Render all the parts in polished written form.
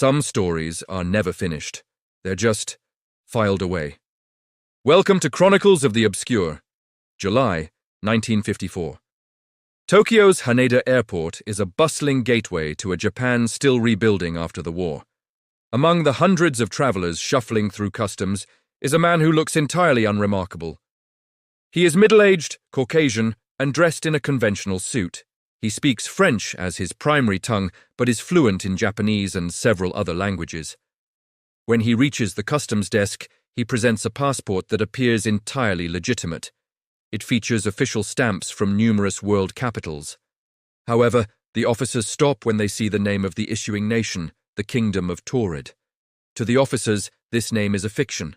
Some stories are never finished. They're just filed away. Welcome to Chronicles of the Obscure, July 1954. Tokyo's Haneda Airport is a bustling gateway to a Japan still rebuilding after the war. Among the hundreds of travelers shuffling through customs is a man who looks entirely unremarkable. He is middle-aged, Caucasian, and dressed in a conventional suit. He speaks French as his primary tongue, but is fluent in Japanese and several other languages. When he reaches the customs desk, he presents a passport that appears entirely legitimate. It features official stamps from numerous world capitals. However, the officers stop when they see the name of the issuing nation, the Kingdom of Taured. To the officers, this name is a fiction.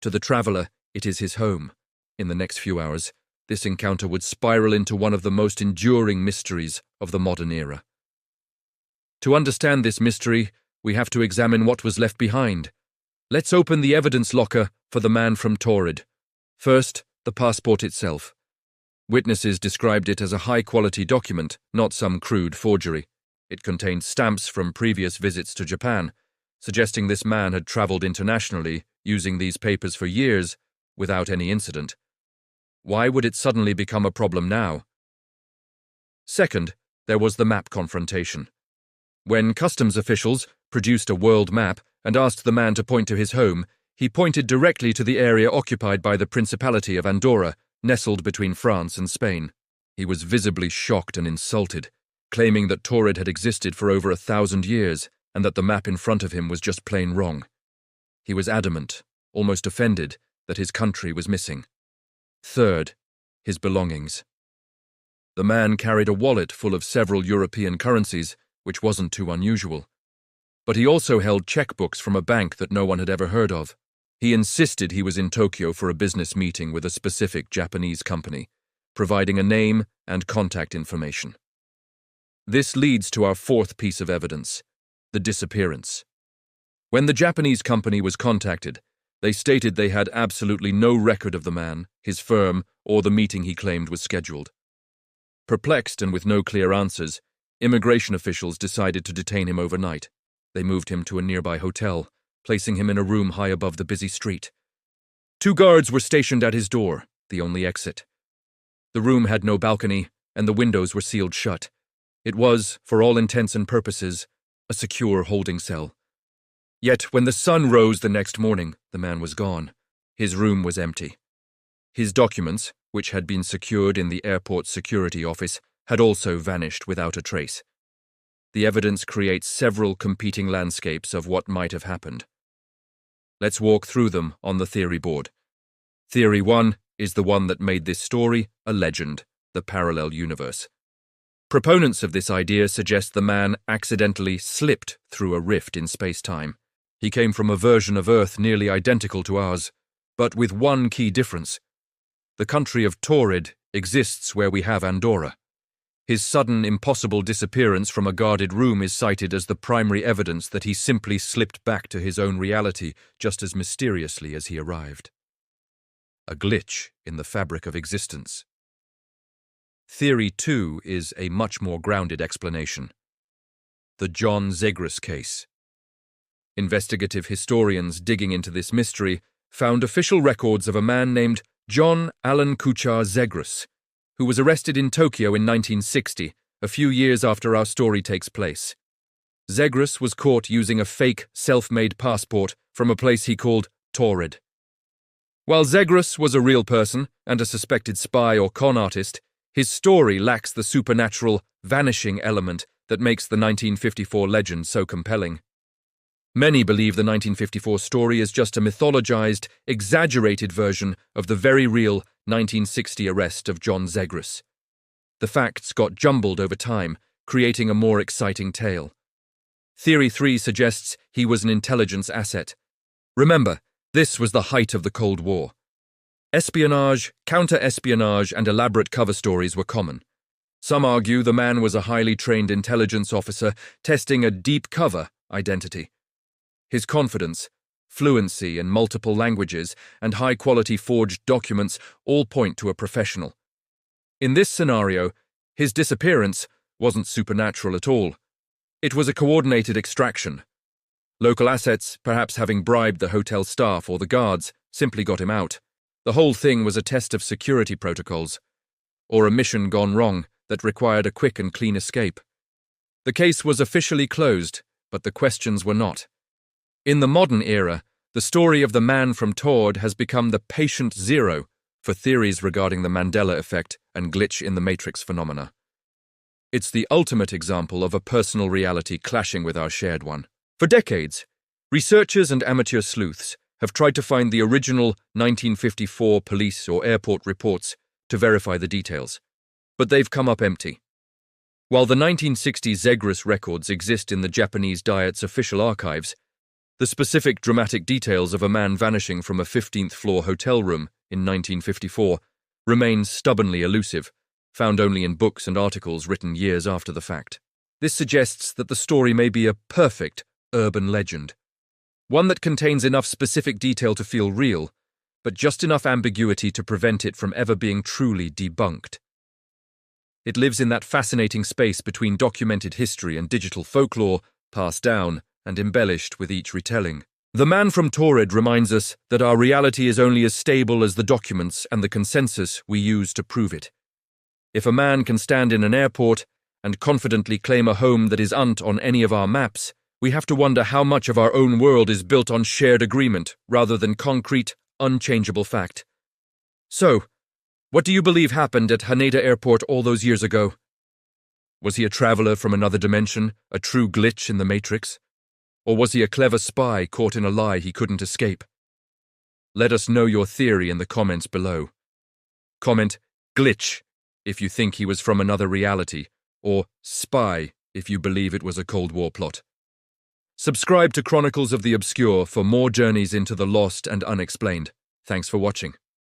To the traveler, it is his home. In the next few hours, this encounter would spiral into one of the most enduring mysteries of the modern era. To understand this mystery, we have to examine what was left behind. Let's open the evidence locker for the man from Taured. First, the passport itself. Witnesses described it as a high-quality document, not some crude forgery. It contained stamps from previous visits to Japan, suggesting this man had traveled internationally using these papers for years without any incident. Why would it suddenly become a problem now? Second, there was the map confrontation. When customs officials produced a world map and asked the man to point to his home, he pointed directly to the area occupied by the Principality of Andorra, nestled between France and Spain. He was visibly shocked and insulted, claiming that Taured had existed for over 1,000 years and that the map in front of him was just plain wrong. He was adamant, almost offended, that his country was missing. Third, his belongings. The man carried a wallet full of several European currencies, which wasn't too unusual. But he also held checkbooks from a bank that no one had ever heard of. He insisted he was in Tokyo for a business meeting with a specific Japanese company, providing a name and contact information. This leads to our fourth piece of evidence, the disappearance. When the Japanese company was contacted, they stated they had absolutely no record of the man, his firm, or the meeting he claimed was scheduled. Perplexed and with no clear answers, immigration officials decided to detain him overnight. They moved him to a nearby hotel, placing him in a room high above the busy street. 2 guards were stationed at his door, the only exit. The room had no balcony, and the windows were sealed shut. It was, for all intents and purposes, a secure holding cell. Yet when the sun rose the next morning, the man was gone. His room was empty. His documents, which had been secured in the airport security office, had also vanished without a trace. The evidence creates several competing landscapes of what might have happened. Let's walk through them on the theory board. Theory 1 is the one that made this story a legend, the parallel universe. Proponents of this idea suggest the man accidentally slipped through a rift in space-time. He came from a version of Earth nearly identical to ours, but with one key difference. The country of Taured exists where we have Andorra. His sudden, impossible disappearance from a guarded room is cited as the primary evidence that he simply slipped back to his own reality just as mysteriously as he arrived. A glitch in the fabric of existence. Theory 2 is a much more grounded explanation. The John Zegrus case. Investigative historians digging into this mystery found official records of a man named John Allen Kuchar Zegrus, who was arrested in Tokyo in 1960, a few years after our story takes place. Zegrus was caught using a fake, self-made passport from a place he called Taured. While Zegrus was a real person and a suspected spy or con artist, his story lacks the supernatural, vanishing element that makes the 1954 legend so compelling. Many believe the 1954 story is just a mythologized, exaggerated version of the very real 1960 arrest of John Zegrus. The facts got jumbled over time, creating a more exciting tale. Theory 3 suggests he was an intelligence asset. Remember, this was the height of the Cold War. Espionage, counter-espionage, and elaborate cover stories were common. Some argue the man was a highly trained intelligence officer testing a deep cover identity. His confidence, fluency in multiple languages, and high-quality forged documents all point to a professional. In this scenario, his disappearance wasn't supernatural at all. It was a coordinated extraction. Local assets, perhaps having bribed the hotel staff or the guards, simply got him out. The whole thing was a test of security protocols, or a mission gone wrong that required a quick and clean escape. The case was officially closed, but the questions were not. In the modern era, the story of the man from Taured has become the patient zero for theories regarding the Mandela effect and glitch in the matrix phenomena. It's the ultimate example of a personal reality clashing with our shared one. For decades, researchers and amateur sleuths have tried to find the original 1954 police or airport reports to verify the details, but they've come up empty. While the 1960 Zegrus records exist in the Japanese Diet's official archives, the specific dramatic details of a man vanishing from a 15th-floor hotel room in 1954 remain stubbornly elusive, found only in books and articles written years after the fact. This suggests that the story may be a perfect urban legend, one that contains enough specific detail to feel real, but just enough ambiguity to prevent it from ever being truly debunked. It lives in that fascinating space between documented history and digital folklore, passed down and embellished with each retelling. The man from Taured reminds us that our reality is only as stable as the documents and the consensus we use to prove it. If a man can stand in an airport and confidently claim a home that is unt on any of our maps, we have to wonder how much of our own world is built on shared agreement rather than concrete, unchangeable fact. So, what do you believe happened at Haneda Airport all those years ago? Was he a traveler from another dimension, a true glitch in the Matrix? Or was he a clever spy caught in a lie he couldn't escape? Let us know your theory in the comments below. Comment glitch if you think he was from another reality, or spy if you believe it was a Cold War plot. Subscribe to Chronicles of the Obscure for more journeys into the lost and unexplained. Thanks for watching.